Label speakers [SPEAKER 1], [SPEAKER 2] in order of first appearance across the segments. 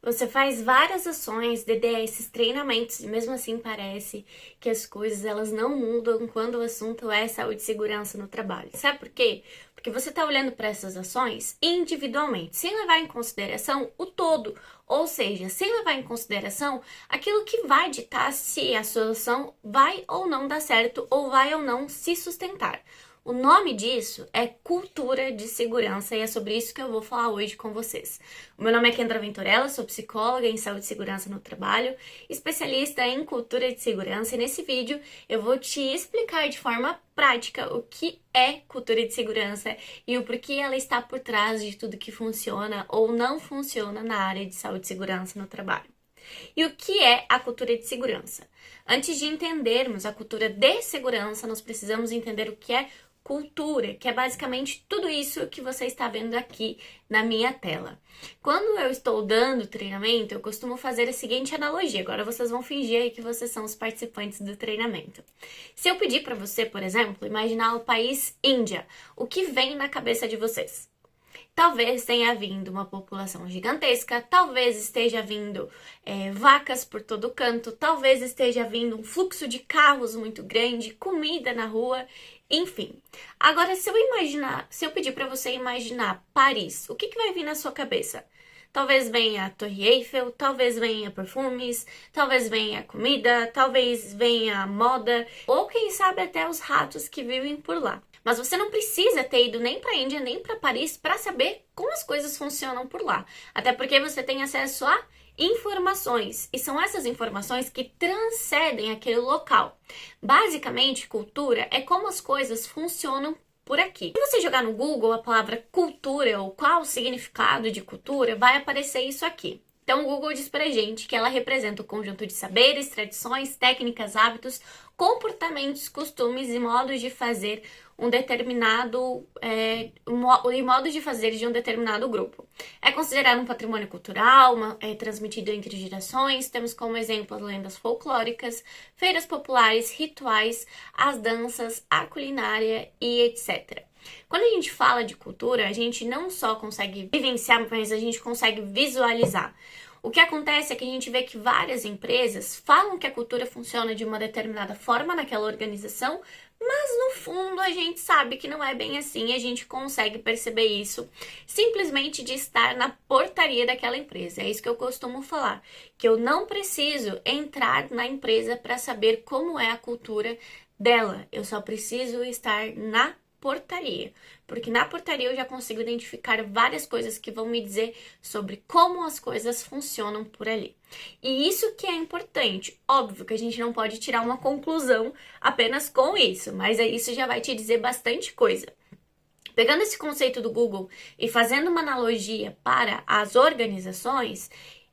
[SPEAKER 1] Você faz várias ações, DD esses treinamentos, e mesmo assim parece que as coisas elas não mudam quando o assunto é saúde e segurança no trabalho. Sabe por quê? Porque você está olhando para essas ações individualmente, sem levar em consideração o todo, ou seja, sem levar em consideração aquilo que vai ditar se a sua ação vai ou não dar certo ou vai ou não se sustentar. O nome disso é cultura de segurança e é sobre isso que eu vou falar hoje com vocês. O meu nome é Kendra Venturella, sou psicóloga em saúde e segurança no trabalho, especialista em cultura de segurança e nesse vídeo eu vou te explicar de forma prática o que é cultura de segurança e o porquê ela está por trás de tudo que funciona ou não funciona na área de saúde e segurança no trabalho. E o que é a cultura de segurança? Antes de entendermos a cultura de segurança, nós precisamos entender o que é cultura, que é basicamente tudo isso que você está vendo aqui na minha tela. Quando eu estou dando treinamento, eu costumo fazer a seguinte analogia. Agora vocês vão fingir aí que vocês são os participantes do treinamento. Se eu pedir para você, por exemplo, imaginar o país Índia, o que vem na cabeça de vocês? Talvez tenha vindo uma população gigantesca, talvez esteja vindo vacas por todo canto, talvez esteja vindo um fluxo de carros muito grande, comida na rua, enfim. Agora, se eu pedir para você imaginar Paris, o que vai vir na sua cabeça? Talvez venha a Torre Eiffel, talvez venha perfumes, talvez venha comida, talvez venha moda, ou quem sabe até os ratos que vivem por lá. Mas você não precisa ter ido nem para a Índia, nem para Paris para saber como as coisas funcionam por lá. Até porque você tem acesso a informações. E são essas informações que transcendem aquele local. Basicamente, cultura é como as coisas funcionam por aqui. Se você jogar no Google a palavra cultura ou qual o significado de cultura, vai aparecer isso aqui. Então, o Google diz pra gente que ela representa o conjunto de saberes, tradições, técnicas, hábitos, comportamentos, costumes e modos de fazer modos de fazer de um determinado grupo. É considerado um patrimônio cultural, transmitido entre gerações. Temos como exemplo as lendas folclóricas, feiras populares, rituais, as danças, a culinária e etc. Quando a gente fala de cultura, a gente não só consegue vivenciar, mas a gente consegue visualizar. O que acontece é que a gente vê que várias empresas falam que a cultura funciona de uma determinada forma naquela organização, mas no fundo a gente sabe que não é bem assim e a gente consegue perceber isso simplesmente de estar na portaria daquela empresa. É isso que eu costumo falar, que eu não preciso entrar na empresa para saber como é a cultura dela, eu só preciso estar na portaria, porque na portaria eu já consigo identificar várias coisas que vão me dizer sobre como as coisas funcionam por ali. E isso que é importante. Óbvio que a gente não pode tirar uma conclusão apenas com isso, mas isso já vai te dizer bastante coisa. Pegando esse conceito do Google e fazendo uma analogia para as organizações,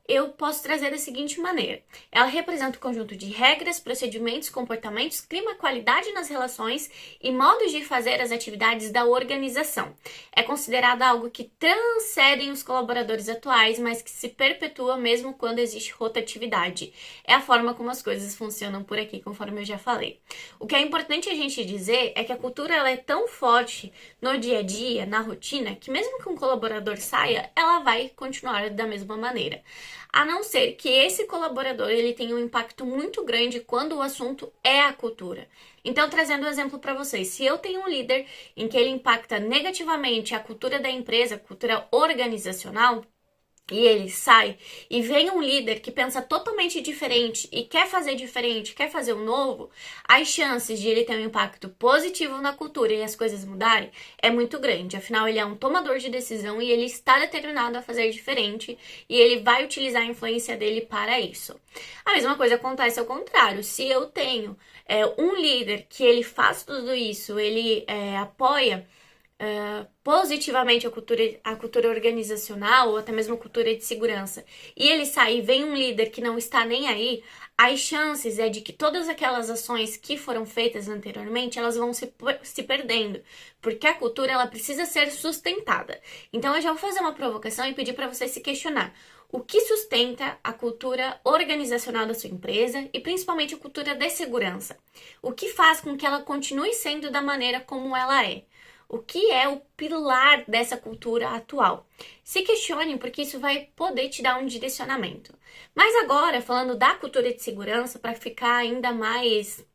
[SPEAKER 1] eu posso trazer da seguinte maneira. Ela representa o conjunto de regras, procedimentos, comportamentos, clima, qualidade nas relações e modos de fazer as atividades da organização. É considerada algo que transcende os colaboradores atuais, mas que se perpetua mesmo quando existe rotatividade. É a forma como as coisas funcionam por aqui, conforme eu já falei. O que é importante a gente dizer é que a cultura ela é tão forte no dia a dia, na rotina, que mesmo que um colaborador saia, ela vai continuar da mesma maneira. A não ser que esse colaborador ele tenha um impacto muito grande quando o assunto é a cultura. Então, trazendo um exemplo para vocês, se eu tenho um líder em que ele impacta negativamente a cultura da empresa, a cultura organizacional, e ele sai, e vem um líder que pensa totalmente diferente e quer fazer diferente, quer fazer o novo, as chances de ele ter um impacto positivo na cultura e as coisas mudarem é muito grande. Afinal, ele é um tomador de decisão e ele está determinado a fazer diferente e ele vai utilizar a influência dele para isso. A mesma coisa acontece ao contrário. Se eu tenho um líder que ele faz tudo isso, ele apoia positivamente a cultura organizacional ou até mesmo a cultura de segurança e ele sai e vem um líder que não está nem aí, as chances é de que todas aquelas ações que foram feitas anteriormente, elas vão se perdendo, porque a cultura ela precisa ser sustentada. Então eu já vou fazer uma provocação e pedir para você se questionar. O que sustenta a cultura organizacional da sua empresa e principalmente a cultura de segurança? O que faz com que ela continue sendo da maneira como ela é? O que é o pilar dessa cultura atual? Se questionem, porque isso vai poder te dar um direcionamento. Mas agora, falando da cultura de segurança, para ficar ainda mais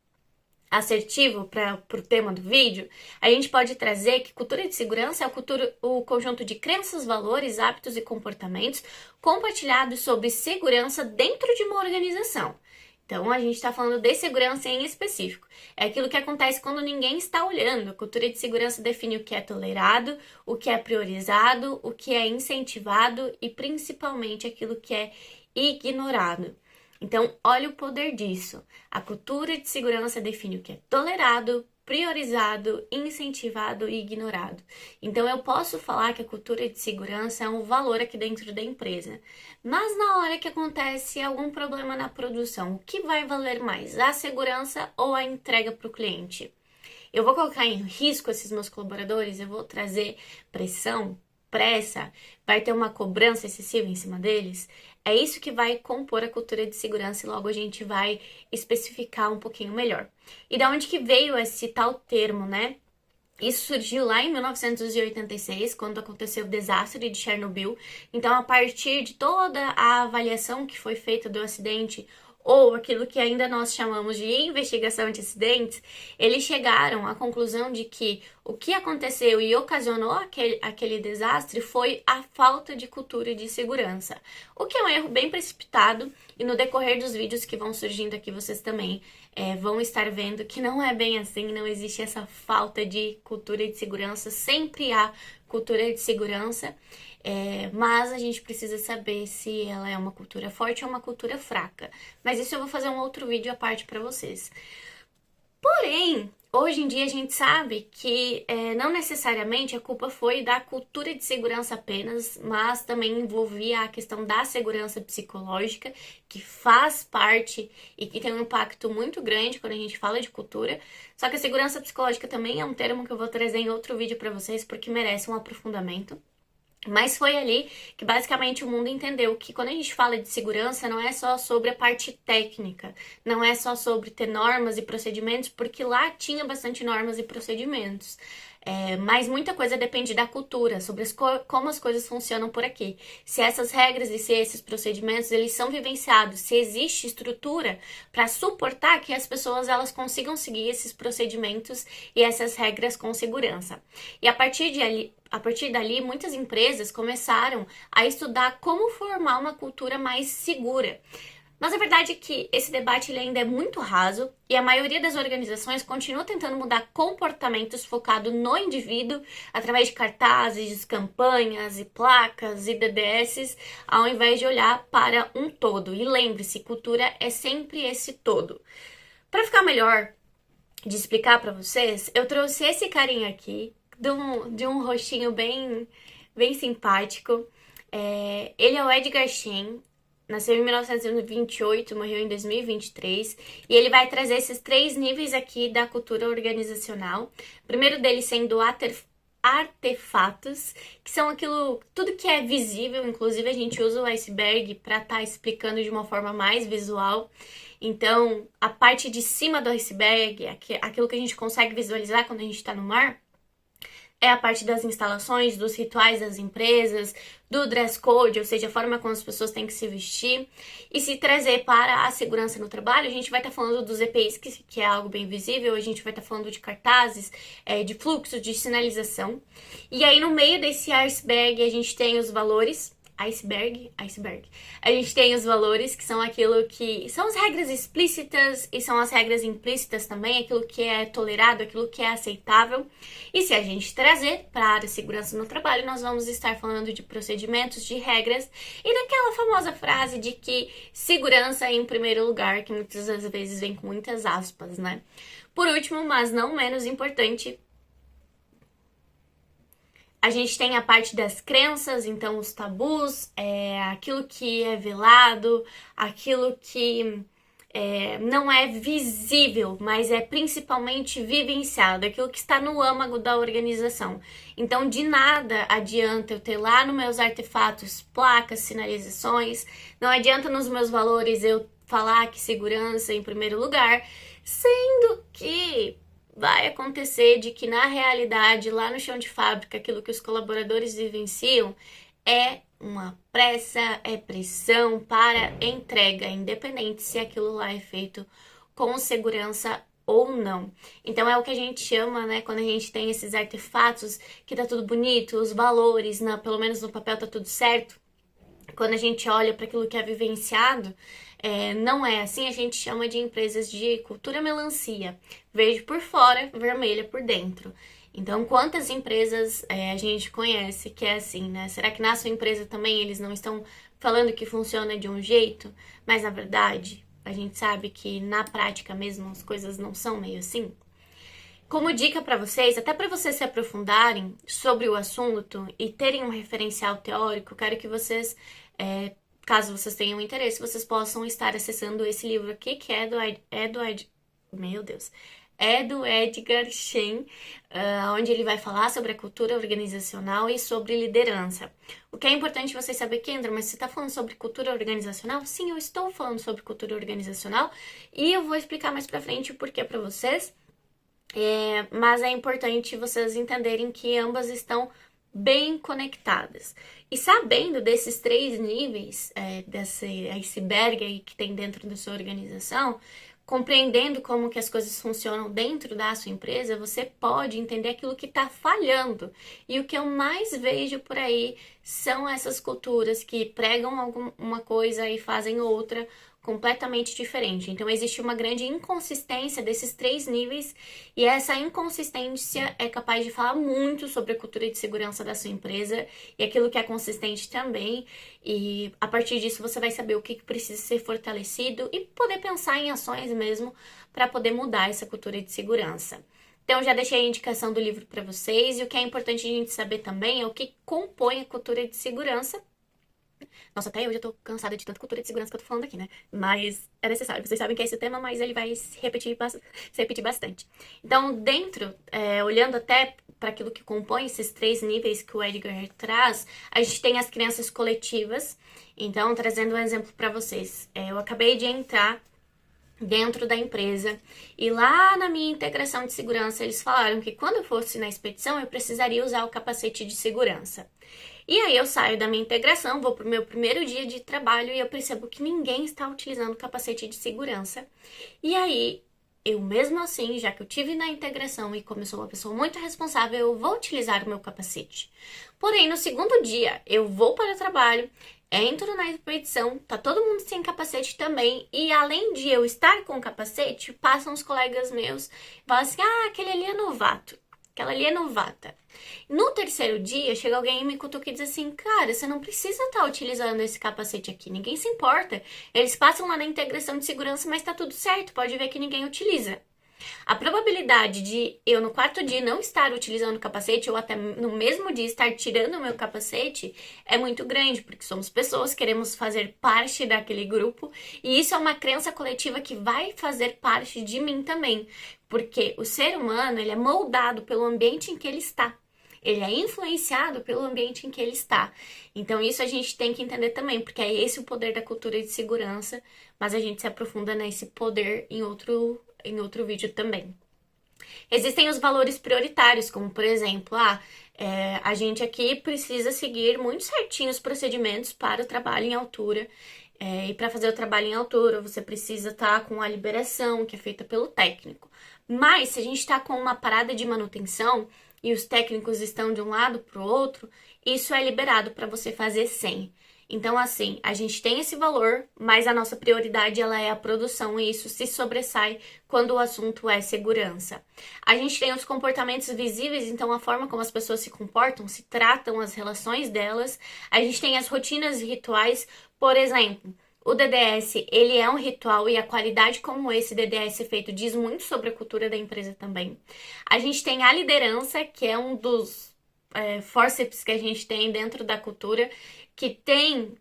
[SPEAKER 1] assertivo para o tema do vídeo, a gente pode trazer que cultura de segurança é o conjunto de crenças, valores, hábitos e comportamentos compartilhados sobre segurança dentro de uma organização. Então, a gente está falando de segurança em específico. É aquilo que acontece quando ninguém está olhando. A cultura de segurança define o que é tolerado, o que é priorizado, o que é incentivado e principalmente aquilo que é ignorado. Então, olha o poder disso. A cultura de segurança define o que é tolerado, priorizado, incentivado e ignorado. Então, eu posso falar que a cultura de segurança é um valor aqui dentro da empresa. Mas na hora que acontece algum problema na produção, o que vai valer mais? A segurança ou a entrega para o cliente? Eu vou colocar em risco esses meus colaboradores? Eu vou trazer pressão, pressa? Vai ter uma cobrança excessiva em cima deles? É isso que vai compor a cultura de segurança e logo a gente vai especificar um pouquinho melhor. E da onde que veio esse tal termo, né? Isso surgiu lá em 1986, quando aconteceu o desastre de Chernobyl. Então, a partir de toda a avaliação que foi feita do acidente, ou aquilo que ainda nós chamamos de investigação de acidentes, eles chegaram à conclusão de que o que aconteceu e ocasionou aquele desastre foi a falta de cultura de segurança. O que é um erro bem precipitado, e no decorrer dos vídeos que vão surgindo aqui, vocês também vão estar vendo que não é bem assim, não existe essa falta de cultura de segurança, sempre há cultura de segurança. Mas a gente precisa saber se ela é uma cultura forte ou uma cultura fraca. Mas isso eu vou fazer um outro vídeo à parte para vocês. Porém, hoje em dia a gente sabe que não necessariamente a culpa foi da cultura de segurança apenas, mas também envolvia a questão da segurança psicológica, que faz parte e que tem um impacto muito grande quando a gente fala de cultura. Só que a segurança psicológica também é um termo que eu vou trazer em outro vídeo para vocês, porque merece um aprofundamento. Mas foi ali que basicamente o mundo entendeu que quando a gente fala de segurança não é só sobre a parte técnica, não é só sobre ter normas e procedimentos, porque lá tinha bastante normas e procedimentos. Mas muita coisa depende da cultura, sobre como as coisas funcionam por aqui. Se essas regras e se esses procedimentos eles são vivenciados, se existe estrutura para suportar que as pessoas elas consigam seguir esses procedimentos e essas regras com segurança. E a partir dali, muitas empresas começaram a estudar como formar uma cultura mais segura. Mas a verdade é que esse debate ele ainda é muito raso e a maioria das organizações continua tentando mudar comportamentos focados no indivíduo através de cartazes, campanhas e placas e DDS, ao invés de olhar para um todo. E lembre-se, cultura é sempre esse todo. Para ficar melhor de explicar para vocês, eu trouxe esse carinha aqui, de um rostinho bem simpático. Ele é o Edgar Schein. Nasceu em 1928, morreu em 2023, e ele vai trazer esses 3 níveis aqui da cultura organizacional. O primeiro deles sendo artefatos, que são tudo que é visível, inclusive a gente usa o iceberg para estar explicando de uma forma mais visual. Então, a parte de cima do iceberg, aquilo que a gente consegue visualizar quando a gente está no mar, é a parte das instalações, dos rituais das empresas, do dress code, ou seja, a forma como as pessoas têm que se vestir. E se trazer para a segurança no trabalho, a gente vai estar falando dos EPIs, que é algo bem visível, a gente vai estar falando de cartazes, de fluxo, de sinalização. E aí no meio desse iceberg a gente tem os valores. Iceberg. A gente tem os valores, que são aquilo que são as regras explícitas e são as regras implícitas também, aquilo que é tolerado, aquilo que é aceitável. E se a gente trazer para a área de segurança no trabalho, nós vamos estar falando de procedimentos, de regras e daquela famosa frase de que segurança é em primeiro lugar, que muitas das vezes vem com muitas aspas, né? Por último, mas não menos importante, a gente tem a parte das crenças, então os tabus, aquilo que é velado, aquilo que não é visível, mas é principalmente vivenciado, aquilo que está no âmago da organização. Então, de nada adianta eu ter lá nos meus artefatos placas, sinalizações, não adianta nos meus valores eu falar que segurança é em primeiro lugar, sendo que vai acontecer de que na realidade, lá no chão de fábrica, aquilo que os colaboradores vivenciam é uma pressa, é pressão para entrega, independente se aquilo lá é feito com segurança ou não. Então é o que a gente chama, né, quando a gente tem esses artefatos que tá tudo bonito, os valores, pelo menos no papel tá tudo certo. Quando a gente olha para aquilo que é vivenciado, não é assim, a gente chama de empresas de cultura melancia. Verde por fora, vermelha por dentro. Então, quantas empresas a gente conhece que é assim, né? Será que na sua empresa também eles não estão falando que funciona de um jeito, mas na verdade a gente sabe que na prática mesmo as coisas não são meio assim? Como dica para vocês, até para vocês se aprofundarem sobre o assunto e terem um referencial teórico, quero que vocês, caso vocês tenham interesse, vocês possam estar acessando esse livro aqui, que é do Edgar Schein, onde ele vai falar sobre a cultura organizacional e sobre liderança. O que é importante vocês saberem, Kendra, mas você está falando sobre cultura organizacional? Sim, eu estou falando sobre cultura organizacional e eu vou explicar mais para frente o porquê para vocês. Mas é importante vocês entenderem que ambas estão bem conectadas. E sabendo desses 3 níveis, desse iceberg aí que tem dentro da sua organização, compreendendo como que as coisas funcionam dentro da sua empresa, você pode entender aquilo que está falhando. E o que eu mais vejo por aí são essas culturas que pregam alguma coisa e fazem outra completamente diferente. Então, existe uma grande inconsistência desses 3 níveis e essa inconsistência é capaz de falar muito sobre a cultura de segurança da sua empresa e aquilo que é consistente também. E a partir disso, você vai saber o que precisa ser fortalecido e poder pensar em ações mesmo para poder mudar essa cultura de segurança. Então, já deixei a indicação do livro para vocês e o que é importante a gente saber também é o que compõe a cultura de segurança. Nossa, até eu já tô cansada de tanta cultura de segurança que eu tô falando aqui, né? Mas é necessário. Vocês sabem que é esse o tema, mas ele vai se repetir bastante. Então, olhando até para aquilo que compõe esses 3 níveis que o Edgar traz, a gente tem as crenças coletivas. Então, trazendo um exemplo para vocês. Eu acabei de entrar dentro da empresa e lá na minha integração de segurança eles falaram que quando eu fosse na expedição eu precisaria usar o capacete de segurança. E aí eu saio da minha integração, vou pro meu primeiro dia de trabalho e eu percebo que ninguém está utilizando o capacete de segurança. E aí, eu mesmo assim, já que eu tive na integração e como eu sou uma pessoa muito responsável, eu vou utilizar o meu capacete. Porém, no segundo dia, eu vou para o trabalho, entro na expedição, tá todo mundo sem capacete também, e além de eu estar com capacete, passam os colegas meus e falam assim, aquele ali é novato. Aquela ali é novata. No terceiro dia, chega alguém e me cutuca e diz assim, cara, você não precisa estar utilizando esse capacete aqui, ninguém se importa. Eles passam lá na integração de segurança, mas tá tudo certo, pode ver que ninguém utiliza. A probabilidade de eu no 4º dia não estar utilizando o capacete ou até no mesmo dia estar tirando o meu capacete é muito grande, porque somos pessoas, queremos fazer parte daquele grupo e isso é uma crença coletiva que vai fazer parte de mim também, porque o ser humano ele é moldado pelo ambiente em que ele está. Ele é influenciado pelo ambiente em que ele está. Então, isso a gente tem que entender também, porque é esse o poder da cultura de segurança, mas a gente se aprofunda nesse poder em outro vídeo também. Existem os valores prioritários, como por exemplo, a gente aqui precisa seguir muito certinho os procedimentos para o trabalho em altura. E para fazer o trabalho em altura, você precisa estar com a liberação, que é feita pelo técnico. Mas, se a gente está com uma parada de manutenção e os técnicos estão de um lado para o outro, isso é liberado para você fazer sem. Então, assim, a gente tem esse valor, mas a nossa prioridade ela é a produção e isso se sobressai quando o assunto é segurança. A gente tem os comportamentos visíveis, então a forma como as pessoas se comportam, se tratam, as relações delas. A gente tem as rotinas e rituais, por exemplo, o DDS, ele é um ritual e a qualidade como esse DDS é feito diz muito sobre a cultura da empresa também. A gente tem a liderança, que é um dos forceps que a gente tem dentro da cultura, que tem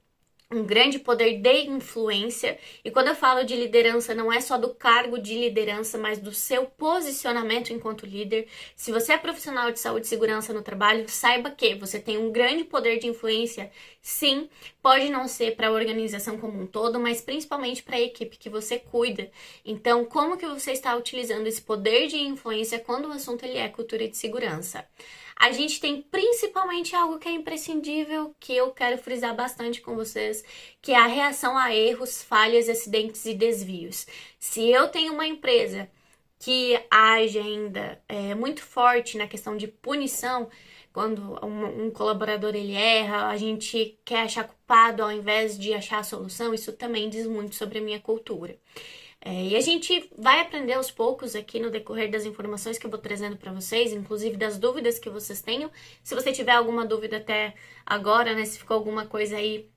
[SPEAKER 1] um grande poder de influência. E quando eu falo de liderança, não é só do cargo de liderança, mas do seu posicionamento enquanto líder. Se você é profissional de saúde e segurança no trabalho, saiba que você tem um grande poder de influência. Sim, pode não ser para a organização como um todo, mas principalmente para a equipe que você cuida. Então, como que você está utilizando esse poder de influência quando o assunto ele é cultura de segurança? A gente tem principalmente algo que é imprescindível, que eu quero frisar bastante com vocês, que é a reação a erros, falhas, acidentes e desvios. Se eu tenho uma empresa que age ainda muito forte na questão de punição, quando um colaborador ele erra, a gente quer achar culpado ao invés de achar a solução, isso também diz muito sobre a minha cultura. E a gente vai aprender aos poucos aqui no decorrer das informações que eu vou trazendo para vocês, inclusive das dúvidas que vocês tenham. Se você tiver alguma dúvida até agora, né, se ficou alguma coisa aí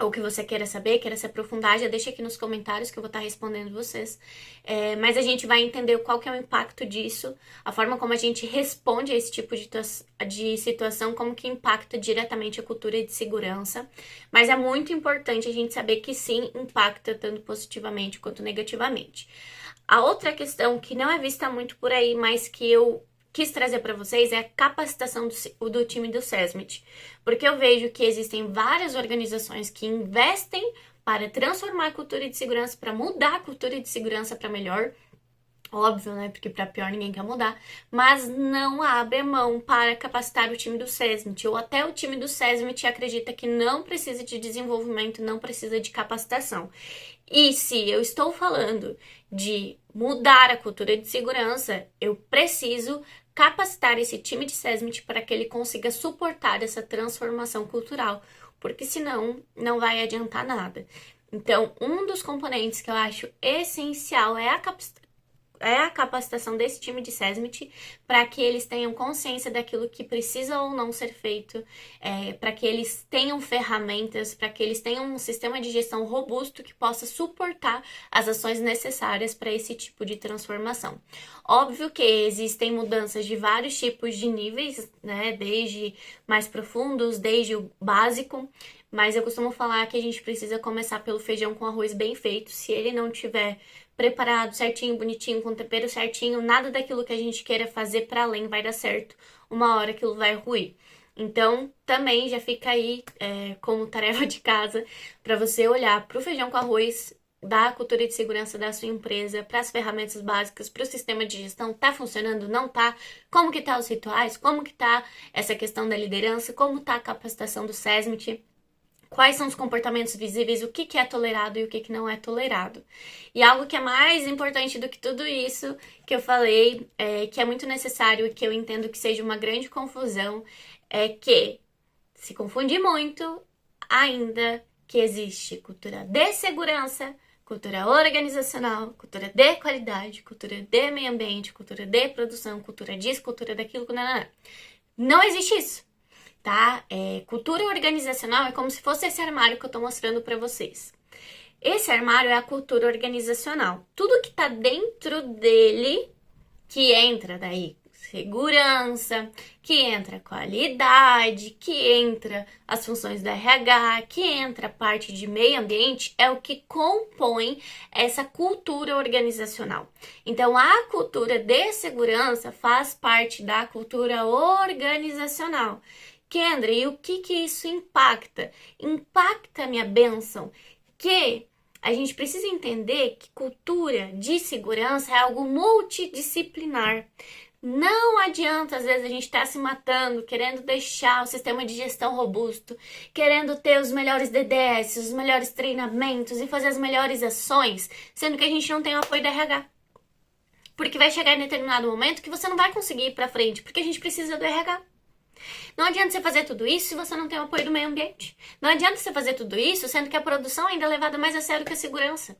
[SPEAKER 1] ou que você queira saber, queira se aprofundar, já deixa aqui nos comentários que eu vou estar respondendo vocês. Mas a gente vai entender qual que é o impacto disso, a forma como a gente responde a esse tipo de situação, como que impacta diretamente a cultura de segurança. Mas é muito importante a gente saber que sim, impacta tanto positivamente quanto negativamente. A outra questão que não é vista muito por aí, mas que eu quis trazer para vocês é a capacitação do time do SESMIT, porque eu vejo que existem várias organizações que investem para transformar a cultura de segurança, para mudar a cultura de segurança para melhor, óbvio, né, porque para pior ninguém quer mudar, mas não abre mão para capacitar o time do SESMIT, ou até o time do SESMIT acredita que não precisa de desenvolvimento, não precisa de capacitação. E se eu estou falando de mudar a cultura de segurança, eu preciso capacitar esse time de SESMIT para que ele consiga suportar essa transformação cultural, porque senão não vai adiantar nada. Então, um dos componentes que eu acho essencial é a capacitação desse time de SESMIT para que eles tenham consciência daquilo que precisa ou não ser feito, para que eles tenham ferramentas, para que eles tenham um sistema de gestão robusto que possa suportar as ações necessárias para esse tipo de transformação. Óbvio que existem mudanças de vários tipos de níveis, né, desde mais profundos, desde o básico, mas eu costumo falar que a gente precisa começar pelo feijão com arroz bem feito. Se ele não tiver preparado certinho, bonitinho, com tempero certinho, nada daquilo que a gente queira fazer para além vai dar certo. Uma hora aquilo vai ruir. Então, também já fica aí como tarefa de casa para você olhar para o feijão com arroz da cultura de segurança da sua empresa, para as ferramentas básicas, para o sistema de gestão, tá funcionando, não tá? Como que tá os rituais? Como que tá essa questão da liderança? Como tá a capacitação do SESMIT? Quais são os comportamentos visíveis, o que é tolerado e o que não é tolerado. E algo que é mais importante do que tudo isso que eu falei, que é muito necessário e que eu entendo que seja uma grande confusão, é que se confunde muito ainda que existe cultura de segurança, cultura organizacional, cultura de qualidade, cultura de meio ambiente, cultura de produção, cultura disso, cultura daquilo, não existe isso. Tá? Cultura organizacional é como se fosse esse armário que eu tô mostrando para vocês. Esse armário é a cultura organizacional. Tudo que tá dentro dele, que entra daí segurança, que entra qualidade, que entra as funções do RH, que entra a parte de meio ambiente, é o que compõe essa cultura organizacional. Então, a cultura de segurança faz parte da cultura organizacional. Kendra, e o que isso impacta? Impacta a minha bênção, que a gente precisa entender que cultura de segurança é algo multidisciplinar. Não adianta, às vezes, a gente estar se matando, querendo deixar o sistema de gestão robusto, querendo ter os melhores DDS, os melhores treinamentos e fazer as melhores ações, sendo que a gente não tem o apoio da RH. Porque vai chegar em determinado momento que você não vai conseguir ir para frente, porque a gente precisa do RH. Não adianta você fazer tudo isso se você não tem o apoio do meio ambiente. Não adianta você fazer tudo isso sendo que a produção ainda é levada mais a sério que a segurança.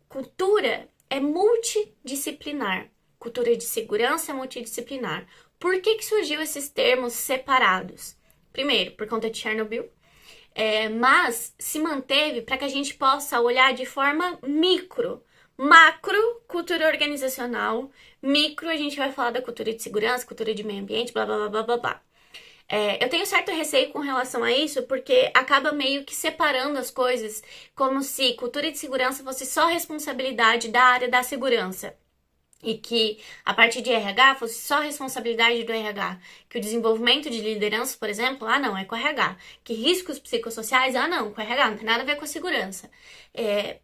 [SPEAKER 1] Cultura é multidisciplinar. Cultura de segurança é multidisciplinar. Por que surgiu esses termos separados? Primeiro, por conta de Chernobyl, mas se manteve para que a gente possa olhar de forma micro. Macro, cultura organizacional. Micro, a gente vai falar da cultura de segurança, cultura de meio ambiente, blá, blá, blá, blá, blá. Eu tenho certo receio com relação a isso, porque acaba meio que separando as coisas, como se cultura de segurança fosse só responsabilidade da área da segurança. E que a parte de RH fosse só responsabilidade do RH. Que o desenvolvimento de liderança, por exemplo, não, é com o RH. Que riscos psicossociais, não, com o RH, não tem nada a ver com a segurança.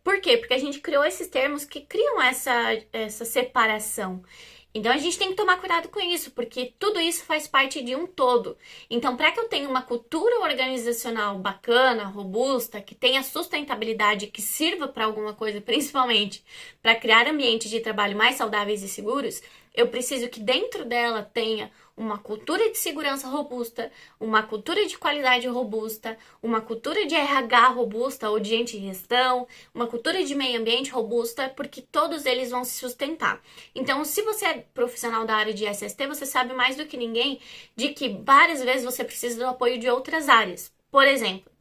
[SPEAKER 1] Por quê? Porque a gente criou esses termos que criam essa separação. Então a gente tem que tomar cuidado com isso, porque tudo isso faz parte de um todo. Então, para que eu tenha uma cultura organizacional bacana, robusta, que tenha sustentabilidade, que sirva para alguma coisa, principalmente para criar ambientes de trabalho mais saudáveis e seguros, eu preciso que dentro dela tenha uma cultura de segurança robusta, uma cultura de qualidade robusta, uma cultura de RH robusta ou de gente de gestão, uma cultura de meio ambiente robusta, porque todos eles vão se sustentar. Então, se você é profissional da área de SST, você sabe mais do que ninguém de que várias vezes você precisa do apoio de outras áreas. Por exemplo,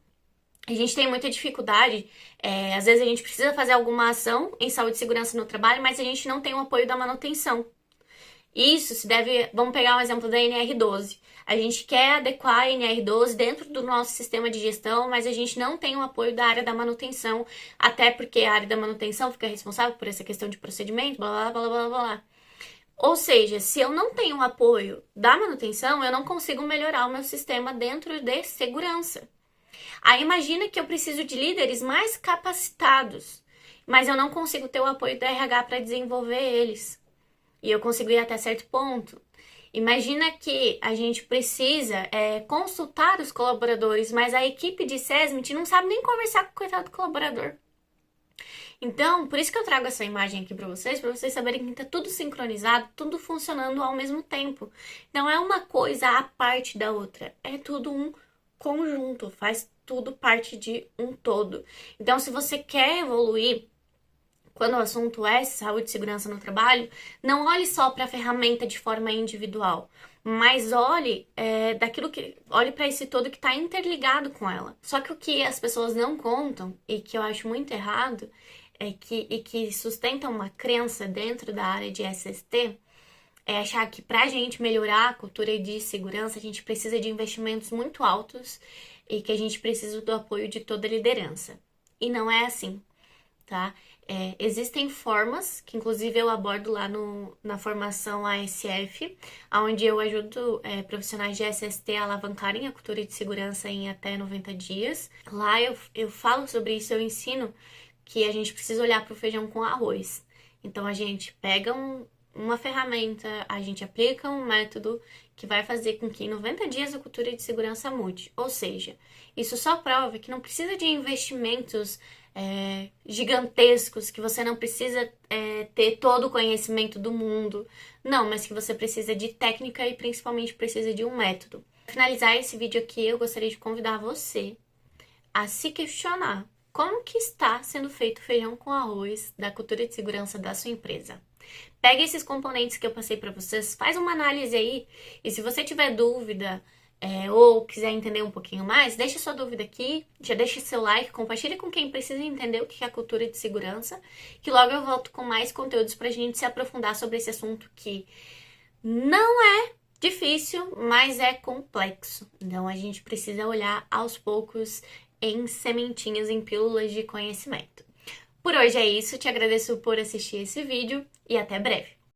[SPEAKER 1] a gente tem muita dificuldade, às vezes a gente precisa fazer alguma ação em saúde e segurança no trabalho, mas a gente não tem o apoio da manutenção. Isso se deve, vamos pegar um exemplo da NR12. A gente quer adequar a NR12 dentro do nosso sistema de gestão, mas a gente não tem o apoio da área da manutenção, até porque a área da manutenção fica responsável por essa questão de procedimento, blá, blá, blá, blá, blá. Ou seja, se eu não tenho o apoio da manutenção, eu não consigo melhorar o meu sistema dentro de segurança. Aí imagina que eu preciso de líderes mais capacitados, mas eu não consigo ter o apoio do RH para desenvolver eles. E eu consigo ir até certo ponto. Imagina que a gente precisa consultar os colaboradores, mas a equipe de SESMIT não sabe nem conversar com o coitado do colaborador. Então, por isso que eu trago essa imagem aqui para vocês saberem que está tudo sincronizado, tudo funcionando ao mesmo tempo. Não é uma coisa à parte da outra, é tudo um conjunto, faz tudo parte de um todo. Então, se você quer evoluir, quando o assunto é saúde e segurança no trabalho, não olhe só para a ferramenta de forma individual, mas olhe olhe para esse todo que está interligado com ela. Só que o que as pessoas não contam e que eu acho muito errado que sustenta uma crença dentro da área de SST é achar que para a gente melhorar a cultura de segurança a gente precisa de investimentos muito altos e que a gente precisa do apoio de toda a liderança. E não é assim, tá? Existem formas, que inclusive eu abordo lá na formação ASF, onde eu ajudo profissionais de SST a alavancarem a cultura de segurança em até 90 dias. Lá eu falo sobre isso, eu ensino que a gente precisa olhar para o feijão com arroz. Então a gente pega uma ferramenta, a gente aplica um método que vai fazer com que em 90 dias a cultura de segurança mude. Ou seja, isso só prova que não precisa de investimentos gigantescos, que você não precisa ter todo o conhecimento do mundo. Não, mas que você precisa de técnica e principalmente precisa de um método. Para finalizar esse vídeo aqui, eu gostaria de convidar você a se questionar como que está sendo feito o feijão com arroz da cultura de segurança da sua empresa. Pega esses componentes que eu passei para vocês, faz uma análise aí, e se você tiver dúvida ou quiser entender um pouquinho mais, deixa sua dúvida aqui, já deixa seu like, compartilha com quem precisa entender o que é a cultura de segurança, que logo eu volto com mais conteúdos pra gente se aprofundar sobre esse assunto que não é difícil, mas é complexo. Então a gente precisa olhar aos poucos em sementinhas, em pílulas de conhecimento. Por hoje é isso, te agradeço por assistir esse vídeo e até breve.